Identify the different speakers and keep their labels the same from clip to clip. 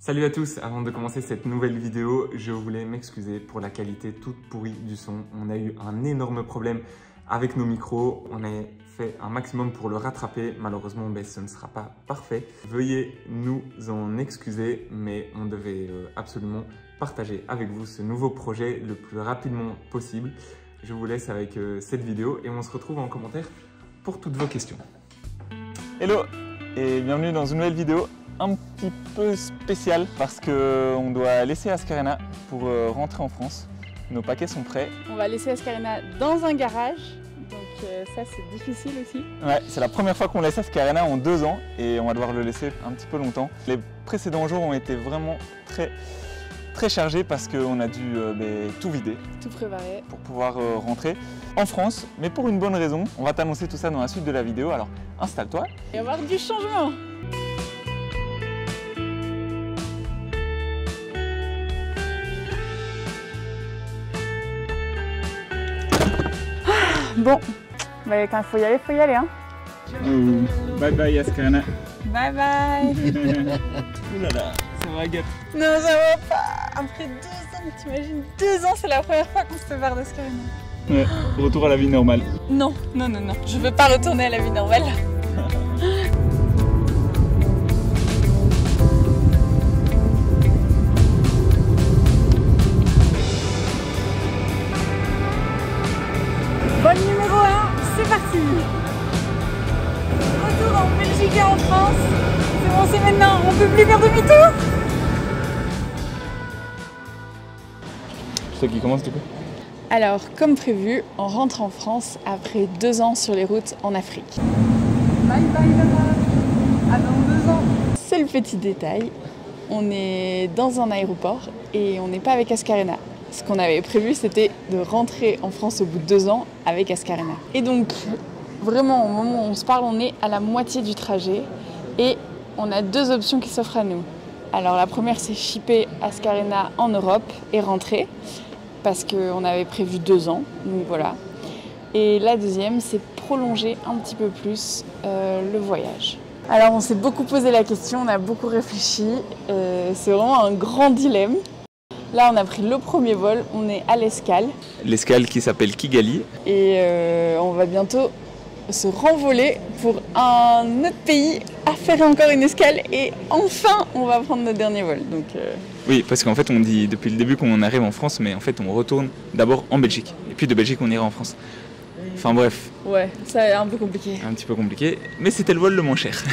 Speaker 1: Salut à tous, avant de commencer cette nouvelle vidéo, je voulais m'excuser pour la qualité toute pourrie du son. On a eu un énorme problème avec nos micros, on a fait un maximum pour le rattraper. Malheureusement, ce ne sera pas parfait. Veuillez nous en excuser, mais on devait absolument partager avec vous ce nouveau projet le plus rapidement possible. Je vous laisse avec cette vidéo et on se retrouve en commentaire pour toutes vos questions.
Speaker 2: Hello et bienvenue dans une nouvelle vidéo un petit peu spéciale parce qu'on doit laisser Ascarena pour rentrer en France. Nos paquets sont prêts.
Speaker 3: On va laisser Ascarena dans un garage, donc ça c'est difficile aussi.
Speaker 2: Ouais, c'est la première fois qu'on laisse Ascarena en 2 ans et on va devoir le laisser un petit peu longtemps. Les précédents jours ont été vraiment très chargés parce qu'on a dû tout vider.
Speaker 3: Tout préparer.
Speaker 2: Pour pouvoir rentrer en France, mais pour une bonne raison. On va t'annoncer tout ça dans la suite de la vidéo, alors installe-toi.
Speaker 3: Et on va avoir du changement. Bon, quand il faut y aller, hein.
Speaker 2: Bye bye Ascarena.
Speaker 3: Bye bye.
Speaker 2: Ouh là là, ça va Agathe.
Speaker 3: Non, ça va pas. Après 2 ans, t'imagines, 2 ans, c'est la première fois qu'on se sépare d'Ascarena.
Speaker 2: Ouais, retour à la vie normale.
Speaker 3: Non, je veux pas retourner à la vie normale. Vol numéro 1, c'est parti. Retour en Belgique et en France. C'est bon, c'est maintenant, on peut plus faire demi-tour.
Speaker 2: C'est toi qui commence du coup.
Speaker 3: Alors, comme prévu, on rentre en France après 2 ans sur les routes en Afrique. Bye bye l'Europe, à dans 2 ans. Seul petit détail, on est dans un aéroport et on n'est pas avec Ascarena. Ce qu'on avait prévu, c'était de rentrer en France au bout de 2 ans avec Ascarena. Et donc, vraiment, au moment où on se parle, on est à la moitié du trajet et on a 2 options qui s'offrent à nous. Alors la première, c'est shipper Ascarena en Europe et rentrer, parce qu'on avait prévu 2 ans, donc voilà. Et la deuxième, c'est prolonger un petit peu plus le voyage. Alors on s'est beaucoup posé la question, on a beaucoup réfléchi, c'est vraiment un grand dilemme. Là, on a pris le premier vol, on est à l'escale.
Speaker 2: L'escale qui s'appelle Kigali.
Speaker 3: Et on va bientôt se renvoler pour un autre pays, à faire encore une escale et enfin, on va prendre notre dernier vol. Donc,
Speaker 2: Oui, parce qu'en fait, on dit depuis le début qu'on arrive en France, mais en fait, on retourne d'abord en Belgique. Et puis de Belgique, on ira en France. Enfin bref.
Speaker 3: Ouais, c'est un peu compliqué.
Speaker 2: Un petit peu compliqué, mais c'était le vol le moins cher.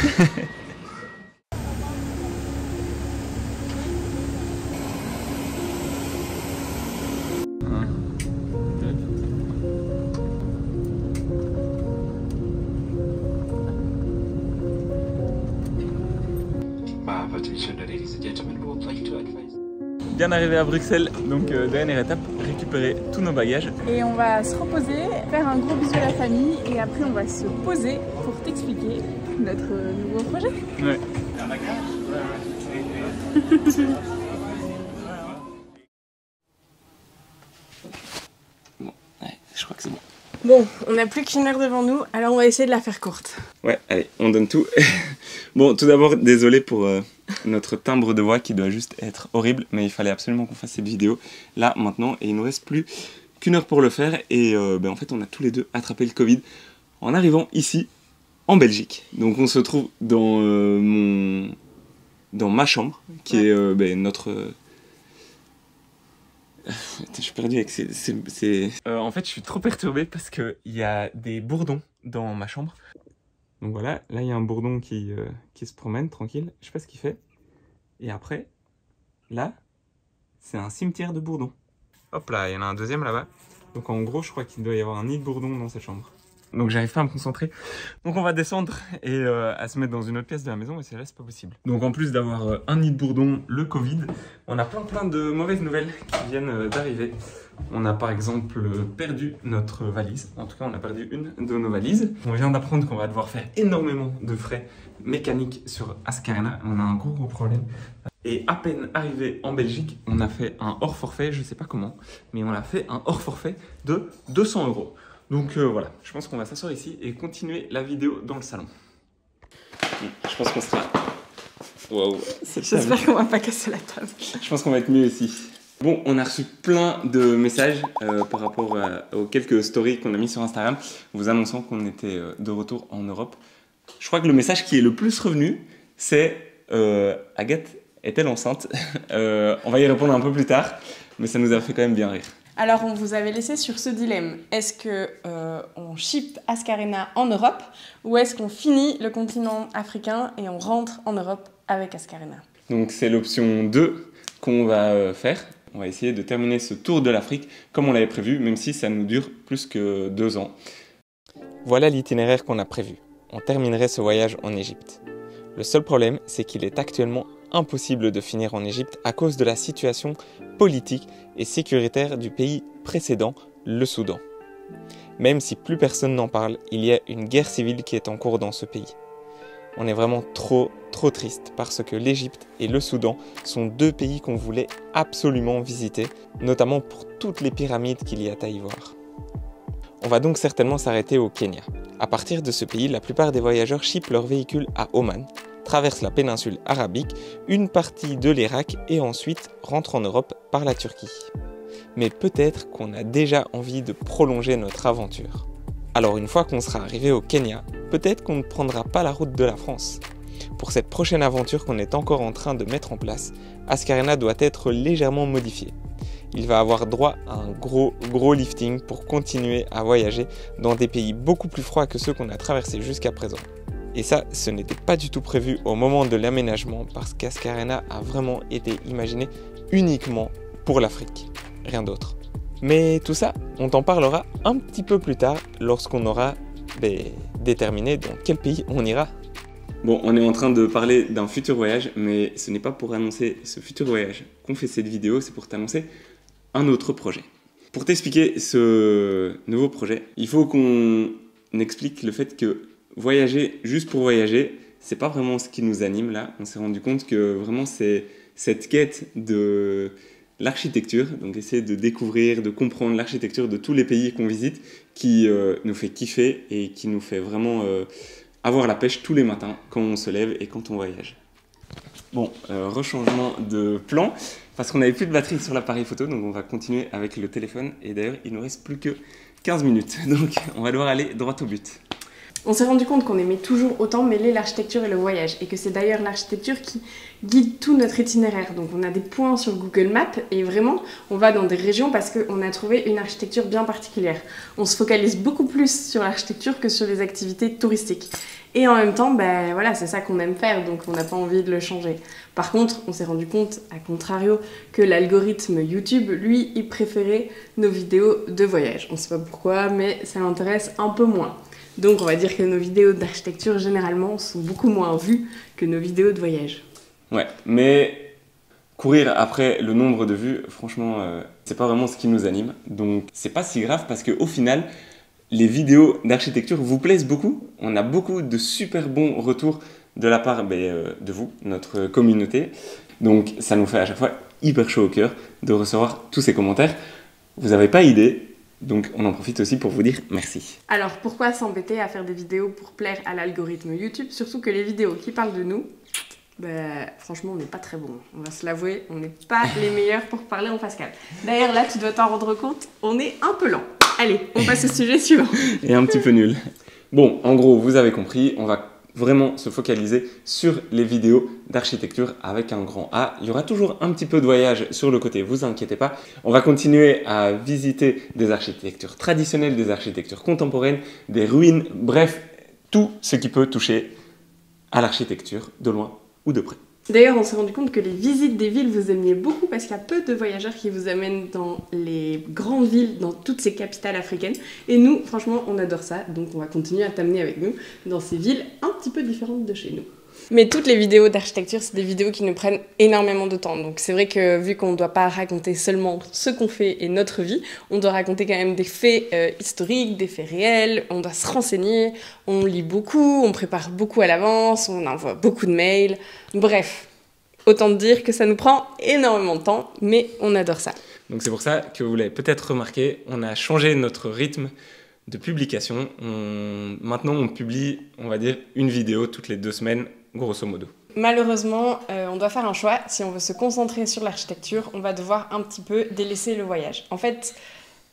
Speaker 2: Bien arrivé à Bruxelles, donc dernière étape, récupérer tous nos bagages.
Speaker 3: Et on va se reposer, faire un gros bisou à la famille et après on va se poser pour t'expliquer notre nouveau projet.
Speaker 2: Ouais. Bon, ouais, je crois que c'est bon.
Speaker 4: Bon, on n'a plus qu'1 heure devant nous, alors on va essayer de la faire courte.
Speaker 2: Ouais, allez, on donne tout. Bon, tout d'abord, désolé pour notre timbre de voix qui doit juste être horrible, mais il fallait absolument qu'on fasse cette vidéo là, maintenant, et il nous reste plus qu'1 heure pour le faire, et en fait, on a tous les deux attrapé le Covid en arrivant ici, en Belgique. Donc on se trouve dans, dans ma chambre, qui est notre... Je suis perdu avec
Speaker 1: En fait, je suis trop perturbé parce qu'il y a des bourdons dans ma chambre. Donc voilà, là il y a un bourdon qui se promène tranquille, je sais pas ce qu'il fait. Et après, là, c'est un cimetière de bourdons. Hop là, il y en a un deuxième là-bas. Donc en gros, je crois qu'il doit y avoir un nid de bourdons dans cette chambre. Donc j'arrive pas à me concentrer. Donc on va descendre et à se mettre dans une autre pièce de la maison, et c'est là, c'est pas possible. Donc en plus d'avoir un nid de bourdon, le Covid, on a plein de mauvaises nouvelles qui viennent d'arriver. On a par exemple perdu notre valise. En tout cas, on a perdu une de nos valises. On vient d'apprendre qu'on va devoir faire énormément de frais mécaniques sur Ascarena. On a un gros problème. Et à peine arrivé en Belgique, on a fait un hors forfait, je sais pas comment, mais on a fait un hors forfait de 200 €. Donc voilà, je pense qu'on va s'asseoir ici et continuer la vidéo dans le salon. Je pense qu'on sera
Speaker 2: Waouh.
Speaker 4: J'espère qu'on va pas casser la table.
Speaker 2: Je pense qu'on va être mieux ici. Bon, on a reçu plein de messages par rapport aux quelques stories qu'on a mis sur Instagram, vous annonçant qu'on était de retour en Europe. Je crois que le message qui est le plus revenu, c'est Agathe est-elle enceinte? On va y répondre un peu plus tard, mais ça nous a fait quand même bien rire.
Speaker 4: Alors, on vous avait laissé sur ce dilemme. Est-ce que on ship Ascarena en Europe ou est-ce qu'on finit le continent africain et on rentre en Europe avec Ascarena?
Speaker 2: Donc c'est l'option 2 qu'on va faire. On va essayer de terminer ce tour de l'Afrique comme on l'avait prévu, même si ça nous dure plus que 2 ans.
Speaker 1: Voilà l'itinéraire qu'on a prévu. On terminerait ce voyage en Égypte. Le seul problème, c'est qu'il est actuellement impossible de finir en Égypte à cause de la situation politique et sécuritaire du pays précédent, le Soudan. Même si plus personne n'en parle, il y a une guerre civile qui est en cours dans ce pays. On est vraiment trop triste parce que l'Égypte et le Soudan sont 2 pays qu'on voulait absolument visiter, notamment pour toutes les pyramides qu'il y a à y voir. On va donc certainement s'arrêter au Kenya. À partir de ce pays, la plupart des voyageurs shippent leur véhicule à Oman, traversent la péninsule arabique, une partie de l'Irak et ensuite rentrent en Europe par la Turquie. Mais peut-être qu'on a déjà envie de prolonger notre aventure. Alors une fois qu'on sera arrivé au Kenya, peut-être qu'on ne prendra pas la route de la France. Pour cette prochaine aventure qu'on est encore en train de mettre en place, Ascarena doit être légèrement modifié. Il va avoir droit à un gros lifting pour continuer à voyager dans des pays beaucoup plus froids que ceux qu'on a traversés jusqu'à présent. Et ça, ce n'était pas du tout prévu au moment de l'aménagement parce qu'Ascarena a vraiment été imaginé uniquement pour l'Afrique, rien d'autre. Mais tout ça, on t'en parlera un petit peu plus tard lorsqu'on aura déterminé dans quel pays on ira.
Speaker 2: Bon, on est en train de parler d'un futur voyage, mais ce n'est pas pour annoncer ce futur voyage qu'on fait cette vidéo, c'est pour t'annoncer un autre projet. Pour t'expliquer ce nouveau projet, il faut qu'on explique le fait que voyager juste pour voyager, c'est pas vraiment ce qui nous anime là. On s'est rendu compte que vraiment c'est cette quête de l'architecture, donc essayer de découvrir, de comprendre l'architecture de tous les pays qu'on visite, qui nous fait kiffer et qui nous fait vraiment avoir la pêche tous les matins quand on se lève et quand on voyage. Bon, rechangement de plan, parce qu'on n'avait plus de batterie sur l'appareil photo, donc on va continuer avec le téléphone. Et d'ailleurs, il ne nous reste plus que 15 minutes, donc on va devoir aller droit au but.
Speaker 4: On s'est rendu compte qu'on aimait toujours autant mêler l'architecture et le voyage, et que c'est d'ailleurs l'architecture qui guide tout notre itinéraire. Donc on a des points sur Google Maps, et vraiment, on va dans des régions parce qu'on a trouvé une architecture bien particulière. On se focalise beaucoup plus sur l'architecture que sur les activités touristiques. Et en même temps, voilà, c'est ça qu'on aime faire, donc on n'a pas envie de le changer. Par contre, on s'est rendu compte, à contrario, que l'algorithme YouTube, lui, il préférait nos vidéos de voyage. On ne sait pas pourquoi, mais ça l'intéresse un peu moins. Donc on va dire que nos vidéos d'architecture, généralement, sont beaucoup moins vues que nos vidéos de voyage.
Speaker 2: Ouais, mais courir après le nombre de vues, franchement, c'est pas vraiment ce qui nous anime. Donc c'est pas si grave parce qu'au final, les vidéos d'architecture vous plaisent beaucoup. On a beaucoup de super bons retours de la part de vous, notre communauté. Donc ça nous fait à chaque fois hyper chaud au cœur de recevoir tous ces commentaires. Vous n'avez pas idée, donc on en profite aussi pour vous dire merci.
Speaker 4: Alors pourquoi s'embêter à faire des vidéos pour plaire à l'algorithme YouTube? Surtout que les vidéos qui parlent de nous, franchement on n'est pas très bons. On va se l'avouer, on n'est pas les meilleurs pour parler en face cam. D'ailleurs là tu dois t'en rendre compte, on est un peu lent. Allez, on passe au sujet suivant.
Speaker 2: Et un petit peu nul. Bon, en gros, vous avez compris, on va vraiment se focaliser sur les vidéos d'architecture avec un grand A. Il y aura toujours un petit peu de voyage sur le côté, vous inquiétez pas. On va continuer à visiter des architectures traditionnelles, des architectures contemporaines, des ruines, bref, tout ce qui peut toucher à l'architecture de loin ou de près.
Speaker 4: D'ailleurs, on s'est rendu compte que les visites des villes vous aimiez beaucoup parce qu'il y a peu de voyageurs qui vous amènent dans les grandes villes, dans toutes ces capitales africaines. Et nous, franchement, on adore ça. Donc on va continuer à t'amener avec nous dans ces villes un petit peu différentes de chez nous. Mais toutes les vidéos d'architecture, c'est des vidéos qui nous prennent énormément de temps. Donc c'est vrai que vu qu'on ne doit pas raconter seulement ce qu'on fait et notre vie, on doit raconter quand même des faits historiques, des faits réels, on doit se renseigner, on lit beaucoup, on prépare beaucoup à l'avance, on envoie beaucoup de mails. Bref, autant dire que ça nous prend énormément de temps, mais on adore ça.
Speaker 2: Donc c'est pour ça que vous l'avez peut-être remarqué, on a changé notre rythme de publication. Maintenant on publie, on va dire, une vidéo toutes les 2 semaines, grosso modo.
Speaker 4: Malheureusement, on doit faire un choix. Si on veut se concentrer sur l'architecture, on va devoir un petit peu délaisser le voyage. En fait,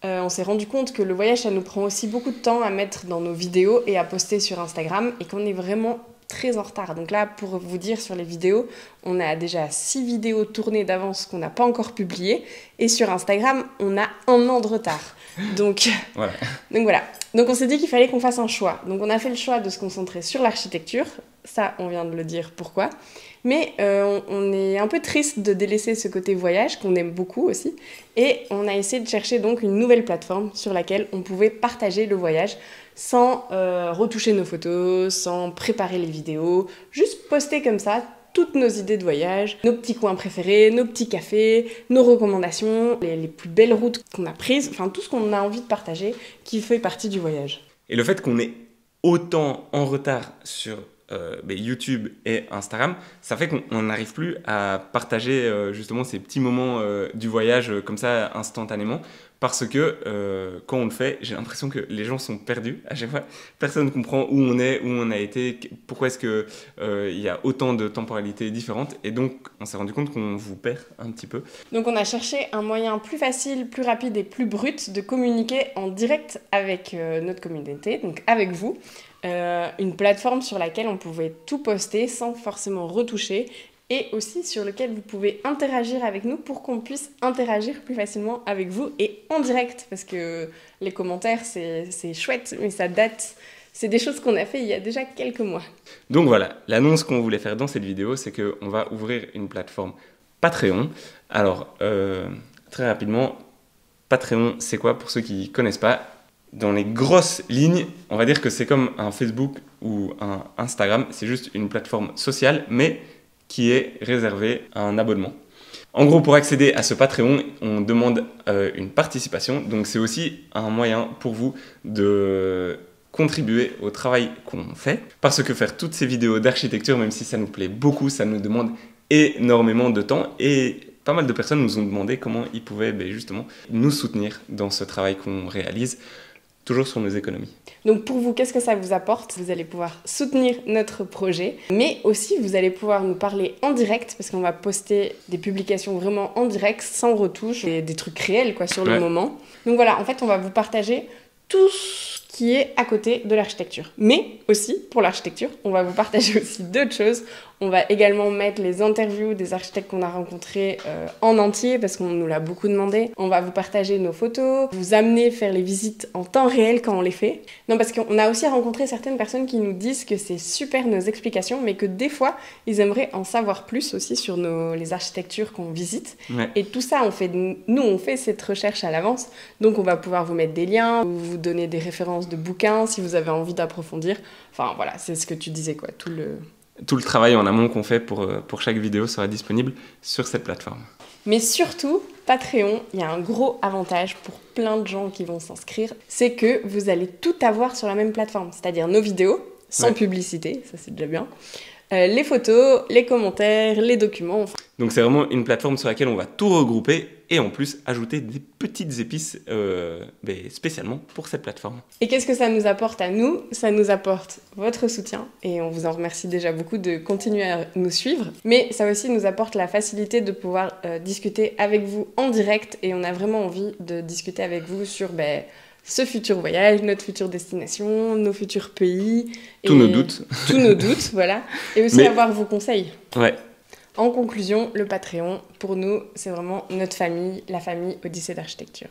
Speaker 4: on s'est rendu compte que le voyage, ça nous prend aussi beaucoup de temps à mettre dans nos vidéos et à poster sur Instagram et qu'on est vraiment très en retard. Donc là, pour vous dire, sur les vidéos, on a déjà 6 vidéos tournées d'avance qu'on n'a pas encore publiées et sur Instagram, on a 1 an de retard. Donc voilà. Donc on s'est dit qu'il fallait qu'on fasse un choix. Donc on a fait le choix de se concentrer sur l'architecture. Ça, on vient de le dire pourquoi. Mais on est un peu triste de délaisser ce côté voyage, qu'on aime beaucoup aussi. Et on a essayé de chercher donc une nouvelle plateforme sur laquelle on pouvait partager le voyage sans retoucher nos photos, sans préparer les vidéos, juste poster comme ça toutes nos idées de voyage, nos petits coins préférés, nos petits cafés, nos recommandations, les plus belles routes qu'on a prises, enfin tout ce qu'on a envie de partager qui fait partie du voyage.
Speaker 2: Et le fait qu'on est autant en retard sur YouTube et Instagram, ça fait qu'on n'arrive plus à partager justement ces petits moments du voyage comme ça instantanément, parce que quand on le fait, j'ai l'impression que les gens sont perdus à chaque fois. Personne ne comprend où on est, où on a été, pourquoi est-ce que il y a autant de temporalités différentes, et donc on s'est rendu compte qu'on vous perd un petit peu.
Speaker 4: Donc on a cherché un moyen plus facile, plus rapide et plus brut de communiquer en direct avec notre communauté, donc avec vous. Une plateforme sur laquelle on pouvait tout poster sans forcément retoucher et aussi sur lequel vous pouvez interagir avec nous pour qu'on puisse interagir plus facilement avec vous et en direct, parce que les commentaires c'est chouette mais ça date, c'est des choses qu'on a fait il y a déjà quelques mois.
Speaker 2: Donc voilà, l'annonce qu'on voulait faire dans cette vidéo, c'est qu'on va ouvrir une plateforme Patreon. Alors très rapidement, Patreon c'est quoi pour ceux qui ne connaissent pas? Dans les grosses lignes, on va dire que c'est comme un Facebook ou un Instagram, c'est juste une plateforme sociale, mais qui est réservée à un abonnement. En gros, pour accéder à ce Patreon, on demande une participation, donc c'est aussi un moyen pour vous de contribuer au travail qu'on fait, parce que faire toutes ces vidéos d'architecture, même si ça nous plaît beaucoup, ça nous demande énormément de temps, et pas mal de personnes nous ont demandé comment ils pouvaient justement nous soutenir dans ce travail qu'on réalise, toujours sur nos économies.
Speaker 4: Donc pour vous, qu'est-ce que ça vous apporte? Vous allez pouvoir soutenir notre projet, mais aussi vous allez pouvoir nous parler en direct, parce qu'on va poster des publications vraiment en direct, sans retouche, et des trucs réels quoi, sur le moment. Donc voilà, en fait on va vous partager tout ce qui est à côté de l'architecture. Mais aussi, pour l'architecture, on va vous partager aussi d'autres choses. On va également mettre les interviews des architectes qu'on a rencontrés en entier, parce qu'on nous l'a beaucoup demandé. On va vous partager nos photos, vous amener faire les visites en temps réel quand on les fait. Non, parce qu'on a aussi rencontré certaines personnes qui nous disent que c'est super nos explications, mais que des fois, ils aimeraient en savoir plus aussi sur les architectures qu'on visite. Ouais. Et tout ça, on fait cette recherche à l'avance. Donc on va pouvoir vous mettre des liens, vous donner des références de bouquins si vous avez envie d'approfondir. Enfin voilà, c'est ce que tu disais quoi,
Speaker 2: tout le travail en amont qu'on fait pour chaque vidéo sera disponible sur cette plateforme.
Speaker 4: Mais surtout, Patreon, il y a un gros avantage pour plein de gens qui vont s'inscrire, c'est que vous allez tout avoir sur la même plateforme, c'est-à-dire nos vidéos, sans publicité, ça c'est déjà bien, les photos, les commentaires, les documents.
Speaker 2: Donc c'est vraiment une plateforme sur laquelle on va tout regrouper et en plus ajouter des petites épices spécialement pour cette plateforme.
Speaker 4: Et qu'est-ce que ça nous apporte à nous? Ça nous apporte votre soutien et on vous en remercie déjà beaucoup de continuer à nous suivre. Mais ça aussi nous apporte la facilité de pouvoir discuter avec vous en direct et on a vraiment envie de discuter avec vous sur ce futur voyage, notre future destination, nos futurs pays.
Speaker 2: Tous nos doutes.
Speaker 4: Tous nos doutes, voilà. Et aussi avoir vos conseils.
Speaker 2: Ouais.
Speaker 4: En conclusion, le Patreon, pour nous, c'est vraiment notre famille, la famille Odyssée d'Architecture.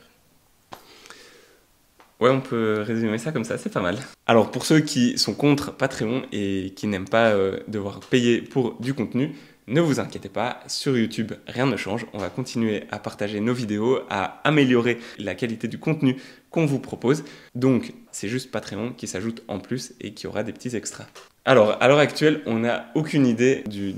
Speaker 2: Ouais, on peut résumer ça comme ça, c'est pas mal. Alors, pour ceux qui sont contre Patreon et qui n'aiment pas devoir payer pour du contenu, ne vous inquiétez pas, sur YouTube, rien ne change. On va continuer à partager nos vidéos, à améliorer la qualité du contenu qu'on vous propose. Donc, c'est juste Patreon qui s'ajoute en plus et qui aura des petits extras. Alors, à l'heure actuelle, on n'a aucune idée du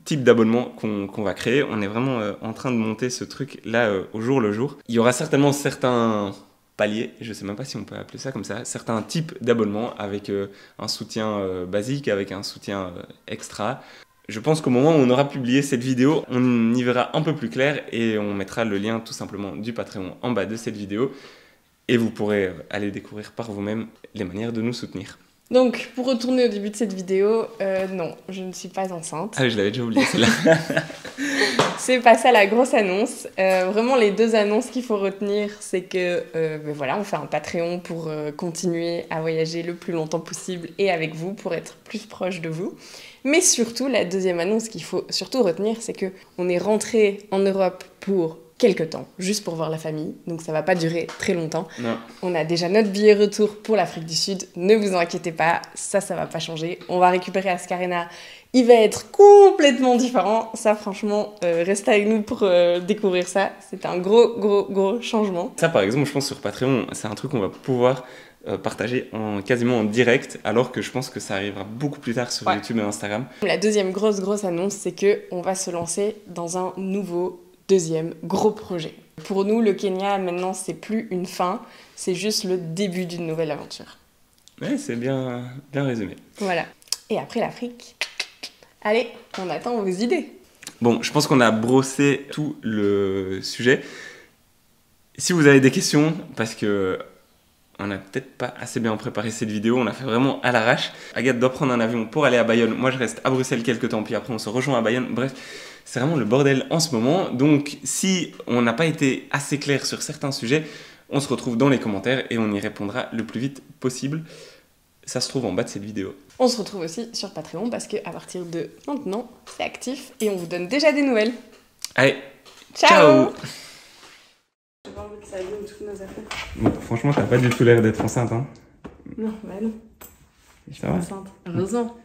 Speaker 2: type d'abonnement qu'on va créer. On est vraiment en train de monter ce truc-là au jour le jour. Il y aura certainement certains paliers, je ne sais même pas si on peut appeler ça comme ça, certains types d'abonnements avec un soutien basique, avec un soutien extra. Je pense qu'au moment où on aura publié cette vidéo, on y verra un peu plus clair et on mettra le lien tout simplement du Patreon en bas de cette vidéo et vous pourrez aller découvrir par vous-même les manières de nous soutenir.
Speaker 4: Donc, pour retourner au début de cette vidéo, non, je ne suis pas enceinte.
Speaker 2: Ah, je l'avais déjà oublié celle-là.
Speaker 4: C'est pas ça la grosse annonce. Vraiment, les deux annonces qu'il faut retenir, c'est que voilà, on fait un Patreon pour continuer à voyager le plus longtemps possible et avec vous pour être plus proche de vous. Mais surtout, la deuxième annonce qu'il faut surtout retenir, c'est que on est rentré en Europe pour quelques temps, juste pour voir la famille. Donc ça va pas durer très longtemps.
Speaker 2: Non.
Speaker 4: On a déjà notre billet retour pour l'Afrique du Sud. Ne vous en inquiétez pas, ça va pas changer. On va récupérer Ascarena. Il va être complètement différent. Ça, franchement, restez avec nous pour découvrir ça. C'est un gros changement.
Speaker 2: Ça, par exemple, je pense sur Patreon, c'est un truc qu'on va pouvoir partager quasiment en direct, alors que je pense que ça arrivera beaucoup plus tard sur YouTube et Instagram.
Speaker 4: La deuxième grosse annonce, c'est que on va se lancer dans un nouveau deuxième gros projet. Pour nous, le Kenya, maintenant, c'est plus une fin, c'est juste le début d'une nouvelle aventure.
Speaker 2: Ouais, c'est bien résumé.
Speaker 4: Voilà. Et après l'Afrique, allez, on attend vos idées.
Speaker 2: Bon, je pense qu'on a brossé tout le sujet. Si vous avez des questions, parce que on n'a peut-être pas assez bien préparé cette vidéo, on a fait vraiment à l'arrache. Agathe doit prendre un avion pour aller à Bayonne, moi je reste à Bruxelles quelques temps, puis après on se rejoint à Bayonne. Bref, c'est vraiment le bordel en ce moment. Donc si on n'a pas été assez clair sur certains sujets, on se retrouve dans les commentaires et on y répondra le plus vite possible. Ça se trouve en bas de cette vidéo.
Speaker 4: On se retrouve aussi sur Patreon parce qu'à partir de maintenant, c'est actif et on vous donne déjà des nouvelles.
Speaker 2: Allez,
Speaker 4: ciao.
Speaker 3: J'ai pas envie que ça abîme toutes nos affaires.
Speaker 2: Bon, franchement, t'as pas du tout l'air d'être enceinte, hein.
Speaker 4: Non, bah non.
Speaker 2: Ça va.
Speaker 4: Enceinte. Heureusement.